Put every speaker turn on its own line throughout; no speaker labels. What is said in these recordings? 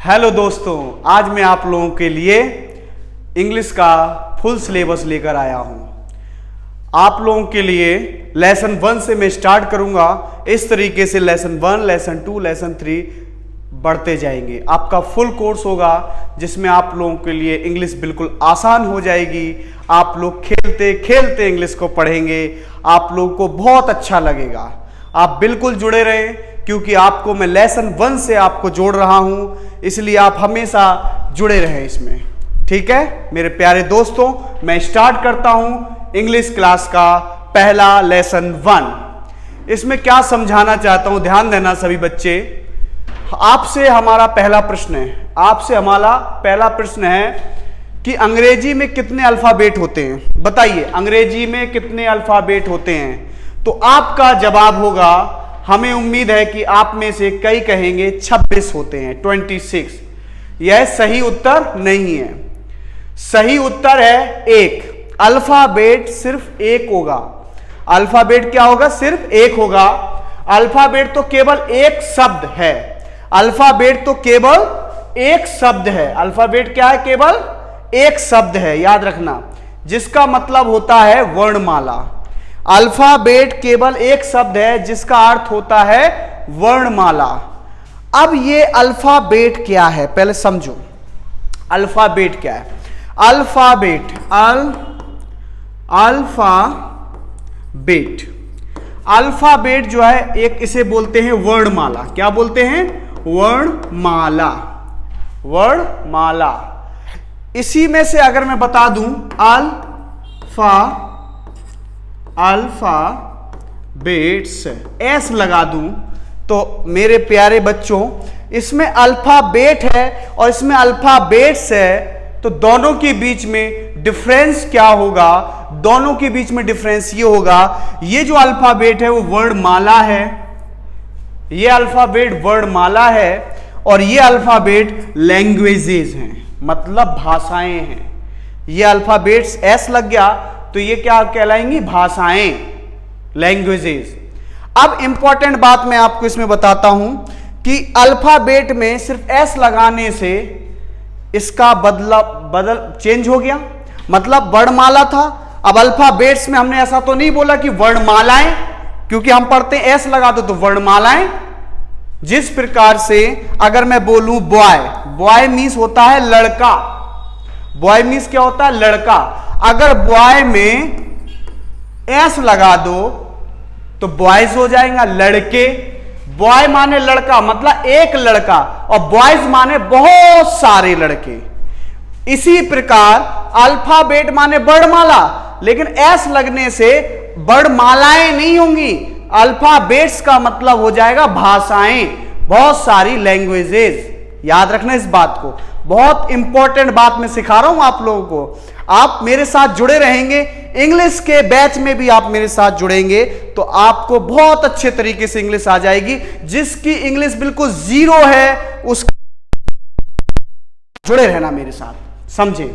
Hello दोस्तों, आज मैं आप लोगों के लिए इंग्लिश का फुल सिलेबस लेकर आया हूं। आप लोगों के लिए लेसन 1 से मैं स्टार्ट करूंगा। इस तरीके से लेसन 1, लेसन 2, लेसन 3 बढ़ते जाएंगे। आपका फुल कोर्स होगा जिसमें आप लोगों के लिए इंग्लिश बिल्कुल आसान हो जाएगी। आप लोग खेलते खेलते इंग्लिश को पढ़ेंगे, आप लोगों को बहुत अच्छा लगेगा। आप बिल्कुल जुड़े रहें क्योंकि आपको मैं लेसन 1 से आपको जोड़ रहा हूं, इसलिए आप हमेशा जुड़े रहें इसमें। ठीक है मेरे प्यारे दोस्तों, मैं स्टार्ट करता हूं इंग्लिश क्लास का पहला लेसन 1। इसमें क्या समझाना चाहता हूं, ध्यान देना सभी बच्चे। आपसे हमारा पहला प्रश्न है, आपसे हमारा पहला प्रश्न है कि अंग्रेजी में कितने अल्फाबेट होते हैं? बताइए, अंग्रेजी में कितने अल्फाबेट होते हैं? तो आपका जवाब होगा, हमें उम्मीद है कि आप में से कई कहेंगे 26 होते हैं, 26। यह सही उत्तर नहीं है। सही उत्तर है 1। अल्फाबेट सिर्फ 1 होगा। अल्फाबेट क्या होगा? सिर्फ 1 होगा। अल्फाबेट तो केवल एक शब्द है। अल्फाबेट तो केवल एक शब्द है। अल्फाबेट क्या है? केवल एक शब्द है, याद रखना, जिसका मतलब होता है वर्णमाला। अल्फाबेट केवल एक शब्द है जिसका अर्थ होता है वर्णमाला। अब ये अल्फाबेट क्या है पहले समझो। अल्फाबेट क्या है? अल्फाबेट अल्फाबेट जो है एक, इसे बोलते हैं वर्णमाला। क्या बोलते हैं? वर्णमाला। वर्णमाला। इसी में से अगर मैं बता दूं अल्फाबेट्स एस लगा दूं तो मेरे प्यारे बच्चों, इसमें अल्फाबेट है और इसमें अल्फाबेट्स है, तो दोनों के बीच में डिफरेंस क्या होगा? दोनों के बीच में डिफरेंस ये होगा, ये जो अल्फाबेट है वो वर्णमाला है, ये अल्फाबेट वर्णमाला है, और ये अल्फाबेट लैंग्वेजेस हैं, मतलब भाषाएं हैं। ये अल्फाबेट्स एस लग गया तो ये क्या कहलाएंगी? भाषाएं, लैंग्वेजेस। अब इंपॉर्टेंट बात मैं आपको इसमें बताता हूं कि अल्फाबेट में सिर्फ एस लगाने से इसका बदल चेंज हो गया। मतलब वर्णमाला था, अब अल्फाबेट्स में हमने ऐसा तो नहीं बोला कि वर्णमालाएं, क्योंकि हम पढ़ते हैं एस लगा दो तो वर्णमालाएं। जिस प्रकार से अगर मैं बोलूं बॉय, बॉय मीन्स होता है लड़का। बॉय मीन्स क्या होता है? लड़का। अगर बॉय में एस लगा दो तो बॉयज हो जाएगा, लड़के। बॉय माने लड़का, मतलब एक लड़का, और बॉयज माने बहुत सारे लड़के। इसी प्रकार अल्फाबेट माने वर्णमाला, लेकिन एस लगने से वर्णमालाएं नहीं होंगी। अल्फाबेट्स का मतलब हो जाएगा भाषाएं, बहुत सारी लैंग्वेजेस। याद रखना इस बात को, बहुत इंपॉर्टेंट बात मैं सिखा रहा हूं आप लोगों को। आप मेरे साथ जुड़े रहेंगे, इंग्लिश के बैच में भी आप मेरे साथ जुड़ेंगे तो आपको बहुत अच्छे तरीके से इंग्लिश आ जाएगी। जिसकी इंग्लिश बिल्कुल जीरो है उसका जुड़े रहना मेरे साथ, समझे?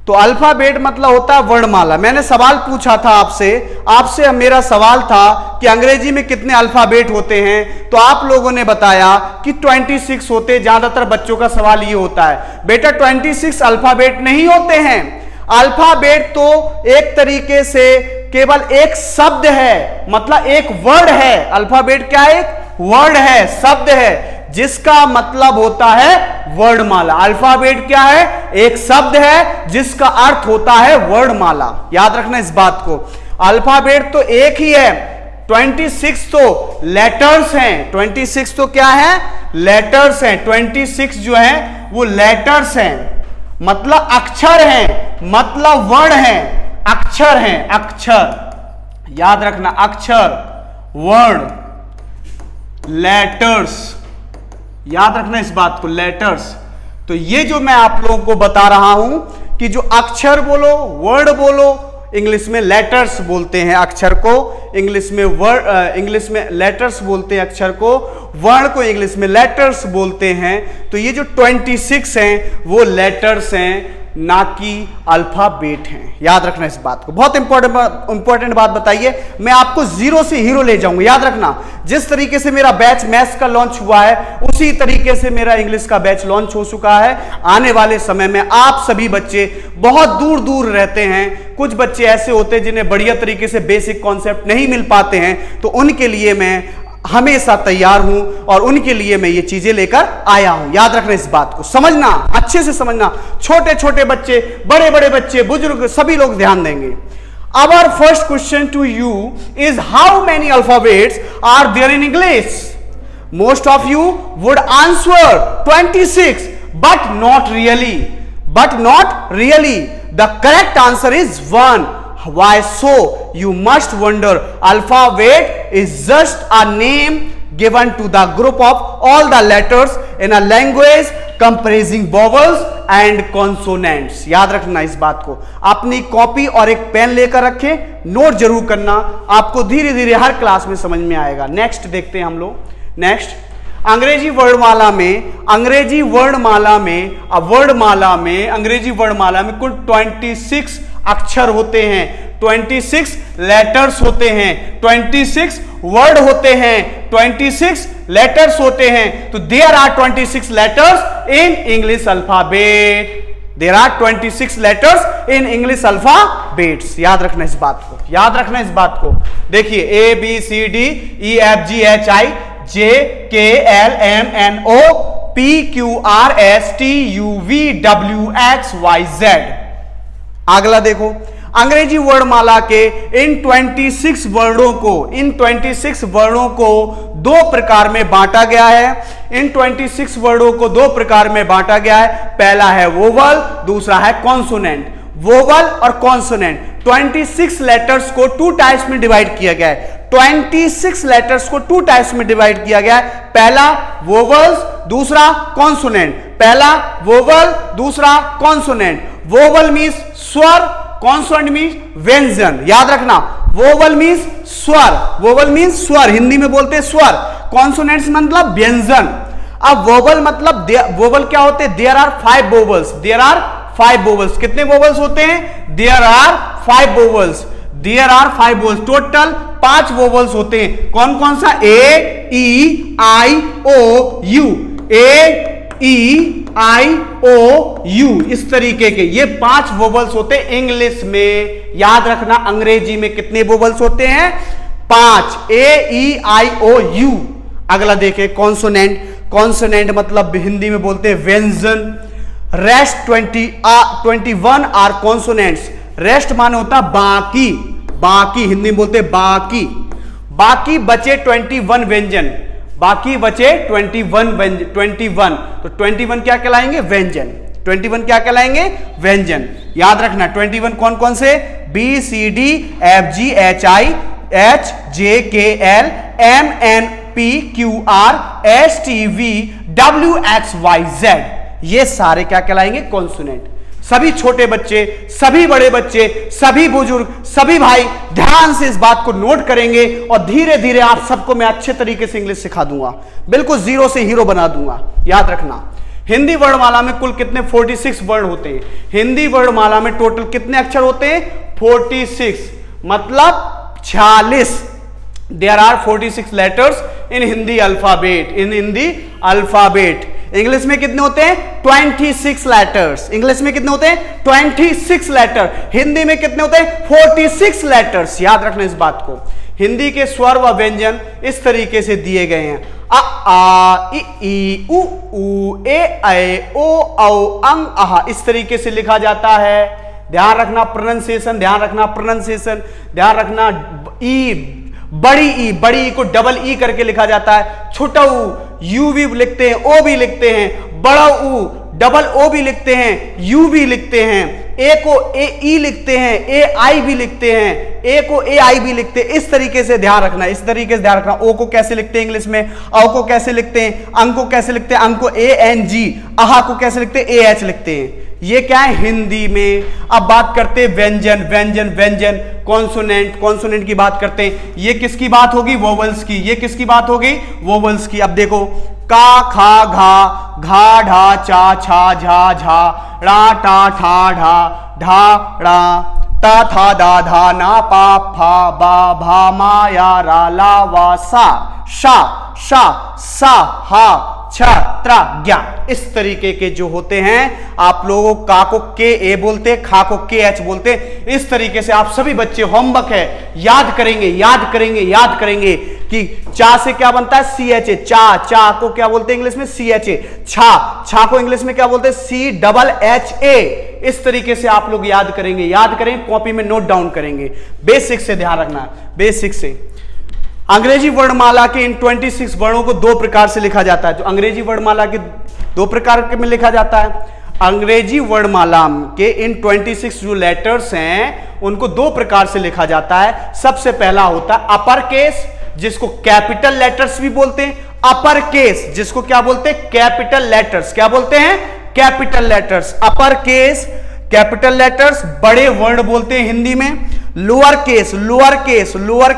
तो अल्फाबेट मतलब होता है वर्णमाला। मैंने सवाल पूछा था आपसे मेरा सवाल था कि अंग्रेजी में कितने अल्फाबेट होते हैं, तो आप लोगों ने बताया कि 26 होते। ज्यादातर बच्चों का सवाल ये होता है, बेटा 26 अल्फाबेट नहीं होते हैं। अल्फाबेट तो एक तरीके से केवल एक शब्द है, मतलब एक वर्ड है। अल्फाबेट क्या है? एक वर्ड है, शब्द है, जिसका मतलब होता है वर्णमाला। अल्फाबेट क्या है? एक शब्द है जिसका अर्थ होता है वर्णमाला। याद रखना इस बात को। अल्फाबेट तो एक ही है, 26 तो लेटर्स हैं। 26 तो क्या है? लेटर्स हैं। 26 जो है वो लेटर्स हैं, मतलब अक्षर हैं, मतलब वर्ण हैं, अक्षर हैं, अक्षर। याद रखना, अक्षर, वर्ण, लेटर्स। याद रखना इस बात को, लेटर्स। तो ये जो मैं आप लोगों को बता रहा हूं कि जो अक्षर बोलो, वर्ड बोलो, इंग्लिश में लेटर्स बोलते हैं अक्षर को, इंग्लिश में लेटर्स बोलते हैं अक्षर को, वर्ण को इंग्लिश में लेटर्स बोलते हैं। तो ये जो 26 हैं वो लेटर्स हैं, ना कि अल्फाबेट हैं। याद रखना इस बात को, बहुत इंपॉर्टेंट बात बताइए। मैं आपको जीरो से हीरो ले जाऊंगा। याद रखना, जिस तरीके से मेरा बैच मैथ्स का लॉन्च हुआ है उसी तरीके से मेरा इंग्लिश का बैच लॉन्च हो चुका है। आने वाले समय में आप सभी बच्चे बहुत दूर दूर रहते हैं, कुछ बच्चे ऐसे होते हैं जिन्हें बढ़िया तरीके से बेसिक कॉन्सेप्ट नहीं मिल पाते हैं, तो उनके लिए मैं हमेशा तैयार हूं और उनके लिए मैं ये चीजें लेकर आया हूं। याद रखना इस बात को, समझना, अच्छे से समझना। छोटे छोटे बच्चे, बड़े बड़े बच्चे, बुजुर्ग, सभी लोग ध्यान देंगे। Our first question to you is how many alphabets are there in English? Most of you would answer 26, but not really. But not really. The correct answer is 1. Why so? You must wonder. Alphabet is just a name given to the group of all the letters in a language comprising vowels and consonants. याद रखना इस बात को। अपनी copy और एक pen लेकर रखें, नोट जरूर करना, आपको धीरे धीरे हर क्लास में समझ में आएगा। नेक्स्ट देखते हैं हम लोग। नेक्स्ट, अंग्रेजी वर्णमाला में कुल 26 अक्षर होते हैं, 26 लेटर्स होते हैं, 26 वर्ड होते हैं, 26 लेटर्स होते हैं। तो there are 26 letters in English alphabet. There are 26 letters in English alphabets. याद रखना इस बात को, याद रखना इस बात को। देखिए ABCDEFGHI JKLMNO PQRSTUVWXYZ। अगला देखो, अंग्रेजी वर्णमाला के इन 26 वर्णों को दो प्रकार में बांटा गया है। इन 26 वर्णों को दो प्रकार में बांटा गया है। पहला है वोवल, दूसरा है कॉन्सोनेंट। वोवल और कॉन्सोनेंट 26 लेटर्स को 2 टाइप्स में डिवाइड किया गया है। 26 लेटर्स को 2 टाइप्स में डिवाइड किया गया है। पहला वोवल्स, दूसरा कॉन्सोनेंट। पहला वोवल, दूसरा कॉन्सोनेंट। वोवल मींस स्वर, कॉन्सोनेंट मींस व्यंजन। याद रखना, वोवल मींस स्वर, वोवल मींस स्वर, हिंदी में बोलते हैं स्वर। कॉन्सोनेंट्स मतलब व्यंजन। अब वोवल मतलब वोवल क्या होते हैं? There are 5 vowels. There are 5 vowels. कितने वोवल्स होते हैं? There are 5 vowels. There are 5 vowels. Total 5 vowels होते हैं। कौन कौन सा? ए, ई, आई, ओ, you. A, E, I, O, you, इस तरीके के ये 5 वोवल्स होते हैं इंग्लिश में। याद रखना, अंग्रेजी में कितने वोवल्स होते हैं? 5। ए, ई, आई, ओ, यू। अगला देखें, कॉन्सोनेंट। कॉन्सोनेंट मतलब हिंदी में बोलते हैं व्यंजन। Rest 21 are consonants. रेस्ट माने होता है बाकी, बाकी हिंदी में बोलते हैं बाकी। बाकी बचे 21 व्यंजन, बाकी बचे 21। तो 21 क्या कहलाएंगे? व्यंजन। 21 क्या कहलाएंगे? व्यंजन। याद रखना, 21 कौन कौन से? BCDFGHI HJKL MNPQRSTVWXYZ। ये सारे क्या कहलाएंगे? कॉन्सोनेंट। सभी छोटे बच्चे, सभी बड़े बच्चे, सभी बुजुर्ग, सभी भाई ध्यान से इस बात को नोट करेंगे और धीरे धीरे आप सबको मैं अच्छे तरीके से इंग्लिश सिखा दूंगा, बिल्कुल जीरो से हीरो बना दूंगा। याद रखना, हिंदी वर्णमाला में कुल कितने? 46 वर्ण होते हैं। हिंदी वर्णमाला में टोटल कितने अक्षर होते हैं? 46 मतलब 46। There are 46 letters in Hindi alphabet. In Hindi alphabet. English में कितने होते हैं? 26 लेटर्स। इंग्लिश में कितने होते हैं? 26 लेटर। हिंदी में कितने होते हैं? 46 लेटर्स। याद रखना इस बात को। हिंदी के स्वर व व्यंजन इस तरीके से दिए गए हैं। अ, आ, इ, ई, उ, ए, ऐ, ओ, औ, अंग, अह, इस तरीके से लिखा जाता है। ध्यान रखना प्रोनाउंसिएशन, ध्यान रखना प्रोनाउंसिएशन, ध्यान रखना। ई, बड़ी ई, बड़ी ई को डबल ई करके लिखा जाता है। छोटा ऊ यू भी लिखते हैं, ओ भी लिखते हैं। बड़ा ऊ डबल ओ भी लिखते हैं, यू भी लिखते हैं। ए को ए ई लिखते हैं, ए आई भी लिखते हैं, ए को ए आई भी लिखते हैं। इस तरीके से ध्यान रखना, इस तरीके से ध्यान रखना। ओ को कैसे लिखते हैं इंग्लिश में? औ को कैसे लिखते हैं? अंग को कैसे लिखते हैं? अंग को ए एन जी। आहा को कैसे लिखते हैं? ए एच लिखते हैं। ये क्या है? हिंदी में। अब बात करते हैं व्यंजन, व्यंजन, व्यंजन। कॉन्सोनेंट, कॉन्सोनेंट की बात करते हैं। ये किसकी बात होगी? वोवल्स की। ये किसकी बात होगी? वोवल्स की। अब देखो का खा घा घा ढा चा छा झा झा ड़ा टा ठा ढा ढा ड़ा ता था दा धा ना पा फा बा भा मा या रा ला वा सा शा शा सा हा छ त्रा ज्ञा। इस तरीके के जो होते हैं आप लोगों का को के ए बोलते, खा को के एच बोलते। इस तरीके से आप सभी बच्चे होमवर्क है, याद करेंगे याद करेंगे याद करेंगे कि चा से क्या बनता है सी एच ए, चा चा को क्या बोलते हैं इंग्लिश में सी एच ए, छा छा को इंग्लिश में क्या बोलते हैं सी डबल एच ए। इस तरीके से आप लोग याद करेंगे कॉपी में नोट डाउन करेंगे। बेसिक से ध्यान रखना, बेसिक से। अंग्रेजी वर्णमाला के इन 26 वर्णों को दो प्रकार से लिखा जाता है। जो अंग्रेजी वर्णमाला के दो प्रकार में लिखा जाता है। अंग्रेजी वर्णमाला के इन 26 जो लेटर्स हैं उनको दो प्रकार से लिखा जाता है। सबसे पहला होता है अपर केस, जिसको कैपिटल लेटर्स भी बोलते हैं। अपर केस जिसको क्या बोलते हैं कैपिटल लेटर्स, क्या बोलते हैं capital letters. Upper case capital letters बड़े वर्ण बोलते हैं हिंदी में। लोअर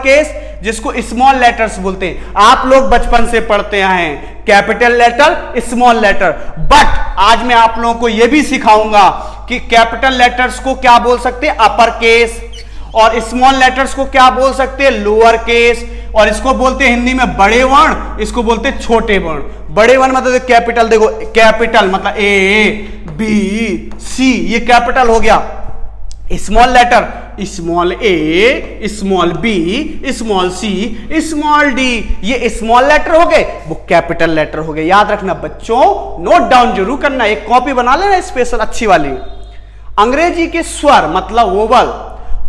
केस जिसको स्मॉल लेटर्स बोलते हैं। आप लोग बचपन से पढ़ते आए हैं capital letter small letter, but आज मैं आप लोगों को यह भी सिखाऊंगा कि कैपिटल लेटर्स को क्या बोल सकते हैं अपर केस, और स्मॉल लेटर्स को क्या बोल सकते हैं लोअर केस, और इसको बोलते हैं हिंदी में बड़े वर्ण, इसको बोलते हैं छोटे वर्ण। बड़े वर्ण मतलब कैपिटल, देखो कैपिटल मतलब ए बी सी, ये कैपिटल हो गया। स्मॉल लेटर स्मॉल ए small B small C small D, ये स्मॉल लेटर हो गए, वो कैपिटल लेटर हो गए। याद रखना बच्चों, नोट डाउन जरूर करना, एक कॉपी बना लेना स्पेशल अच्छी वाली। अंग्रेजी के स्वर मतलब वोवल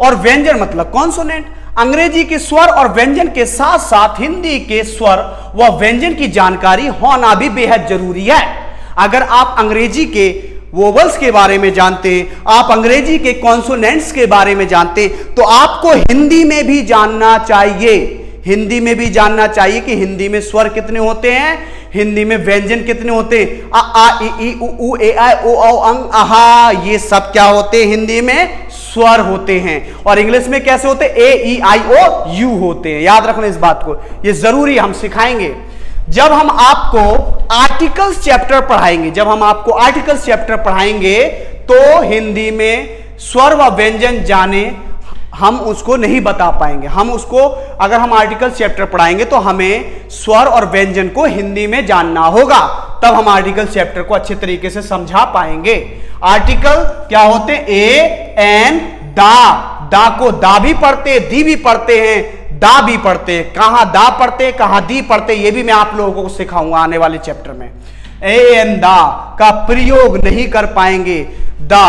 और व्यंजन मतलब कॉन्सोनेंट। अंग्रेजी के स्वर और व्यंजन के साथ साथ हिंदी के स्वर व व्यंजन की जानकारी होना भी बेहद जरूरी है। अगर आप अंग्रेजी के वोवल्स के बारे में जानते हैं, आप अंग्रेजी के कॉन्सोनेंट्स के बारे में जानते हैं, तो आपको हिंदी में भी जानना चाहिए। हिंदी में भी जानना चाहिए कि हिंदी में स्वर कितने होते हैं, हिंदी में व्यंजन कितने होते हैं। आ आ ई उ ए आई ओ औ अंग आहा, ये सब क्या होते हैं हिंदी में स्वर होते हैं। और इंग्लिश में कैसे होते हैं ए ई आई ओ यू होते हैं। याद रखना इस बात को, ये जरूरी हम सिखाएंगे जब हम आपको आर्टिकल्स चैप्टर पढ़ाएंगे। तो हिंदी में स्वर व व्यंजन जाने हम उसको नहीं बता पाएंगे। हम उसको अगर हम आर्टिकल्स चैप्टर पढ़ाएंगे तो हमें स्वर और व्यंजन को हिंदी में जानना होगा, तब हम आर्टिकल चैप्टर को अच्छे तरीके से समझा पाएंगे। आर्टिकल क्या होते हैं ए एन दा को दा भी पढ़ते दी भी पढ़ते हैं, दा भी पढ़ते हैं। कहां दा पढ़ते कहां दी पढ़ते, ये भी मैं आप लोगों को सिखाऊंगा आने वाले चैप्टर में। ए एन दा का प्रयोग नहीं कर पाएंगे, दा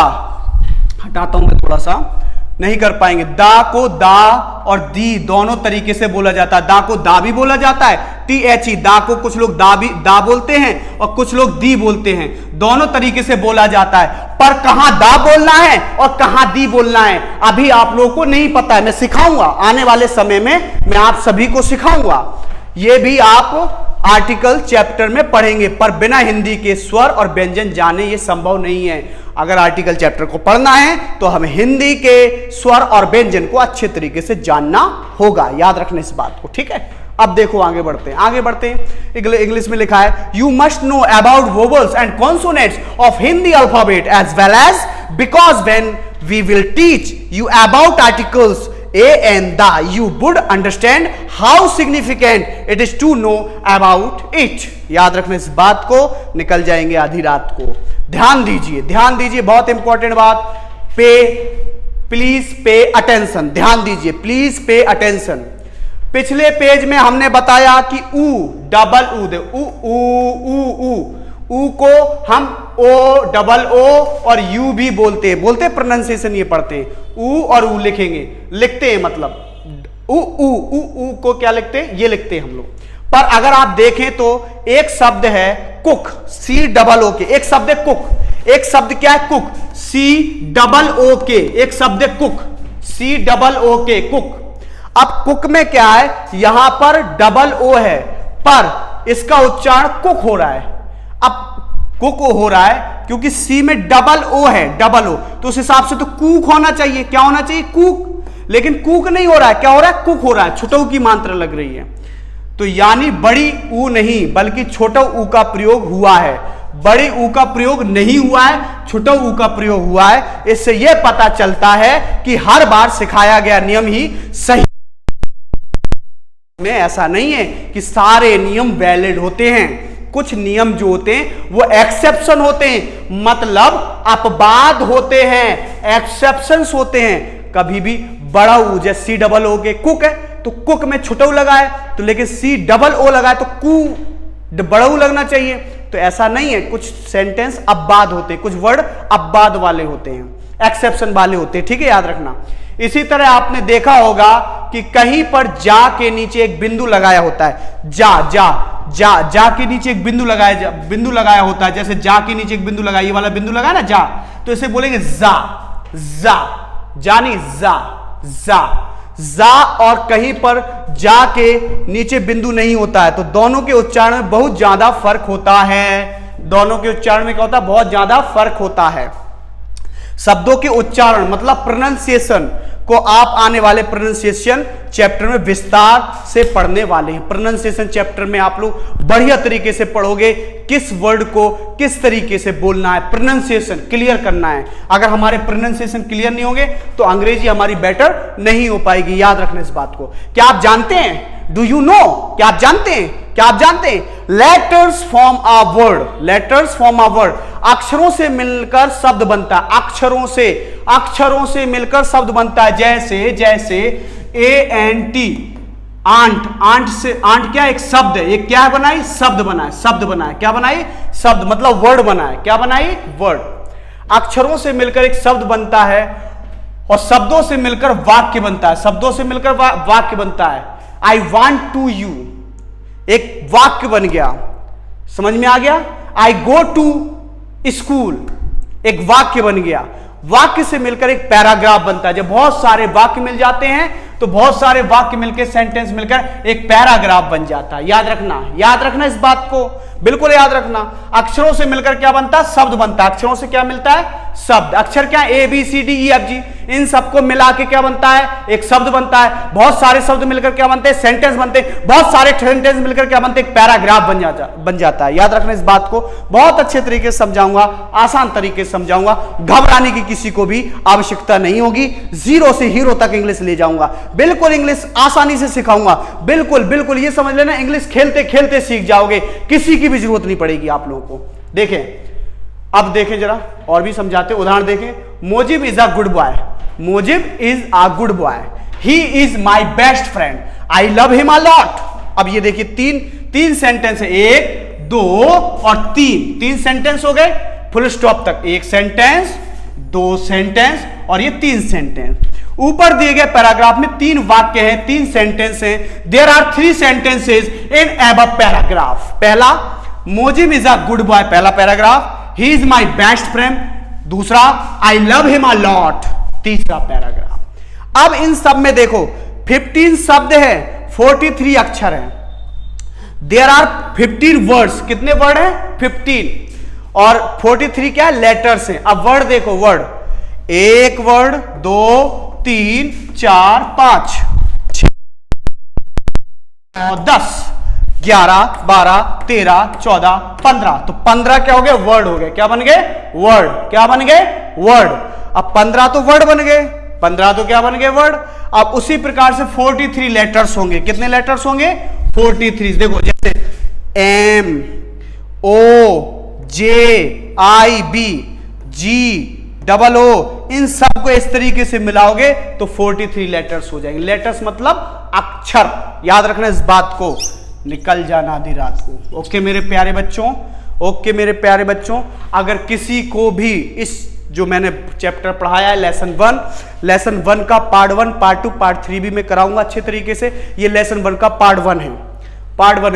हटाता हूं मैं थोड़ा सा, नहीं कर पाएंगे। दा को दा और दी दोनों तरीके से बोला जाता है। दा को दा भी बोला जाता है, टी एच ई, दा को कुछ लोग दा बोलते हैं और कुछ लोग दी बोलते हैं, दोनों तरीके से बोला जाता है। पर कहां दा बोलना है और कहां दी बोलना है अभी आप लोगों को नहीं पता है। मैं सिखाऊंगा आने वाले समय में, मैं आप सभी को सिखाऊंगा। यह भी आप आर्टिकल चैप्टर में पढ़ेंगे, पर बिना हिंदी के स्वर और व्यंजन जाने ये संभव नहीं है। अगर आर्टिकल चैप्टर को पढ़ना है तो हमें हिंदी के स्वर और व्यंजन को अच्छे तरीके से जानना होगा। याद रखना इस बात को, ठीक है। अब देखो आगे बढ़ते हैं। इंग्लिश में लिखा है you must know about vowels and consonants of Hindi alphabet as well as, because when we will teach you about articles A and the, you would understand how significant it is to know about it। याद रखना इस बात को, निकल जाएंगे आधी रात को। ध्यान दीजिए, बहुत इंपॉर्टेंट बात। प्लीज पे अटेंशन, ध्यान दीजिए, प्लीज पे अटेंशन। पिछले पेज में हमने बताया कि ऊ डबल ऊ दे, ऊ को हम ओ डबल ओ और यू भी बोलते प्रोनाउंसिएशन ये पढ़ते हैं। ऊ और ऊ लिखते हैं मतलब ऊ को क्या लिखते हैं, ये लिखते हैं हम लोग। पर अगर आप देखें तो एक शब्द है कुक, सी डबल ओ के, एक शब्द है कुक, एक शब्द क्या है कुक, सी डबल ओ के, एक शब्द है कुक, सी डबल ओ के, कुक। अब कुक में क्या है, यहां पर डबल ओ है पर इसका उच्चारण कुक हो रहा है। अब कुक हो रहा है क्योंकि सी में डबल ओ है, डबल ओ, तो उस हिसाब से तो कूक होना चाहिए। क्या होना चाहिए, कूक, लेकिन कूक नहीं हो रहा है, क्या हो रहा है, कुक हो रहा है, छुटऊ की मात्रा लग रही है। तो यानी बड़ी ऊ नहीं बल्कि छोटा ऊ का प्रयोग हुआ है। बड़ी ऊ का प्रयोग नहीं हुआ है, छोटा ऊ का प्रयोग हुआ है। इससे यह पता चलता है कि हर बार सिखाया गया नियम ही सही में ऐसा नहीं है कि सारे नियम वैलिड होते हैं। कुछ नियम जो होते हैं वो एक्सेप्शन होते हैं, मतलब अपवाद होते हैं, एक्सेप्शंस होते हैं। कभी भी बड़ा ऊ जैसे सी डबल ओ के कुक है तो कुक में छोटा ऊ लगा है, तो लेकिन सी डबल ओ लगा है तो कू बड़ा ऊ लगना चाहिए। तो ऐसा नहीं है, कुछ सेंटेंस अपवाद होते हैं, कुछ वर्ड अपवाद वाले होते हैं, एक्सेप्शन वाले होते हैं, ठीक है, याद रखना। इसी तरह आपने देखा होगा कि कहीं पर जा के नीचे एक बिंदु लगाया होता है, जा के नीचे एक बिंदु लगाया होता है। जैसे जा के नीचे एक बिंदु लगाया, ये वाला बिंदु लगाया ना जा, तो इसे बोलेंगे जा नहीं जा। और कहीं पर जा के नीचे बिंदु नहीं होता है, तो दोनों के उच्चारण में बहुत ज्यादा फर्क होता है। दोनों के उच्चारण में क्या होता है? बहुत ज्यादा फर्क होता है। शब्दों के उच्चारण मतलब प्रोनाउंसिएशन को आप आने वाले प्रोनाउंसिएशन चैप्टर में विस्तार से पढ़ने वाले हैं। प्रोनाउंसिएशन चैप्टर में आप लोग बढ़िया तरीके से पढ़ोगे, किस वर्ड को किस तरीके से बोलना है, प्रोनाउंसिएशन क्लियर करना है। अगर हमारे प्रोनाउंसिएशन क्लियर नहीं होंगे तो अंग्रेजी हमारी बेटर नहीं हो पाएगी, याद रखना इस बात को। क्या आप जानते हैं? Do you know? क्या आप जानते हैं? Letters form a word. अक्षरों से मिलकर शब्द बनता है, अक्षरों से मिलकर शब्द बनता है। जैसे ANT, आंट से, आंट क्या एक शब्द है, ये क्या बनाई? शब्द बनाए। क्या बनाई? शब्द, मतलब वर्ड बनाए। क्या बनाई? वर्ड। अक्षरों से मिलकर एक शब्द बनता है और शब्दों से मिलकर वाक्य बनता है। आई वॉन्ट टू यू, एक वाक्य बन गया, समझ में आ गया? आई गो टू स्कूल, एक वाक्य बन गया। वाक्य से मिलकर एक पैराग्राफ बनता है। जब बहुत सारे वाक्य मिल जाते हैं तो बहुत सारे वाक्य मिलकर, सेंटेंस मिलकर एक पैराग्राफ बन जाता है। याद रखना इस बात को, बिल्कुल याद रखना। अक्षरों से मिलकर क्या बनता है? शब्द बनता है। अक्षरों से क्या मिलता है? शब्द। अक्षर क्या? ABCDEFG, इन सबको मिला के क्या बनता है? एक शब्द बनता है। बहुत सारे शब्द मिलकर क्या बनते हैं? सेंटेंस बनते हैं। बहुत सारे सेंटेंस मिलकर क्या बनते हैं? एक पैराग्राफ बन जाता है। याद रखना इस बात को, बहुत अच्छे तरीके से समझाऊंगा, आसान तरीके से समझाऊंगा। घबराने की किसी को भी आवश्यकता नहीं होगी। 0 से हीरो तक इंग्लिश ले जाऊंगा, बिल्कुल इंग्लिश आसानी से सिखाऊंगा। बिल्कुल ये समझ लेना, इंग्लिश खेलते खेलते सीख जाओगे, किसी की भी जरूरत नहीं पड़ेगी आप लोगों को। देखें, अब देखें जरा और भी समझाते, उदाहरण देखें। Mojib is a good boy, he is my best friend, I love him a lot. अब ये देखिए तीन सेंटेंस है, 1 2 और 3 सेंटेंस हो गए फुल स्टॉप तक। 1 सेंटेंस, 2 सेंटेंस और ये 3 सेंटेंस। ऊपर दिए गए पैराग्राफ में 3 वाक्य हैं, 3 सेंटेंस हैं। There are 3 sentences in above paragraph. पहला, Mojib is a good boy, पहला paragraph. He is my best friend, दूसरा, I love him a lot, तीसरा पैराग्राफ। अब इन सब में देखो 15 शब्द है, 43 अक्षर हैं। देयर आर 15 वर्ड्स, कितने वर्ड हैं? 15, और 43 क्या है? लेटर्स हैं। अब वर्ड देखो, वर्ड 1 वर्ड, 2 3 4 5 6 10 11 12 13 14 15, तो 15 क्या हो गए? वर्ड हो गए। क्या बन गए? वर्ड। क्या बन गए? वर्ड। अब 15 तो वर्ड बन गए, 15 तो क्या बन गए? वर्ड। अब उसी प्रकार से 43 लेटर्स होंगे। कितने लेटर्स होंगे? 43। देखो, जैसे MOJIBGOO, इन सबको इस तरीके से मिलाओगे तो 43 लेटर्स हो जाएंगे। लेटर्स मतलब अक्षर, याद रखना इस बात को। निकल जाना आधी रात को। ओके मेरे प्यारे बच्चों, अगर किसी को भी इस जो मैंने चैप्टर पढ़ाया है लेसन 1 का पार्ट 1, पार्ट 2, पार्ट 3 भी मैं कराऊंगा अच्छे तरीके से। ये लेसन 1 का पार्ट 1 है।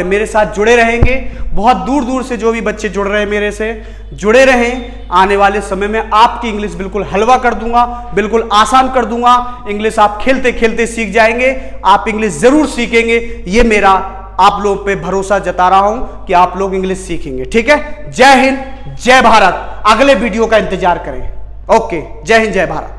मेरे साथ जुड़े रहेंगे। बहुत दूर से जो भी बच्चे जुड़ रहे हैं मेरे से, जुड़े रहें। आने वाले समय में आपकी इंग्लिश बिल्कुल हलवा कर दूंगा, बिल्कुल आसान कर दूंगा। इंग्लिश आप खेलते खेलते सीख जाएंगे। आप इंग्लिश जरूर सीखेंगे, ये मेरा आप लोगों पे भरोसा जता रहा हूं कि आप लोग इंग्लिश सीखेंगे। ठीक है, जय हिंद, जय भारत। अगले वीडियो का इंतजार करें। ओके, जय हिंद, जय भारत।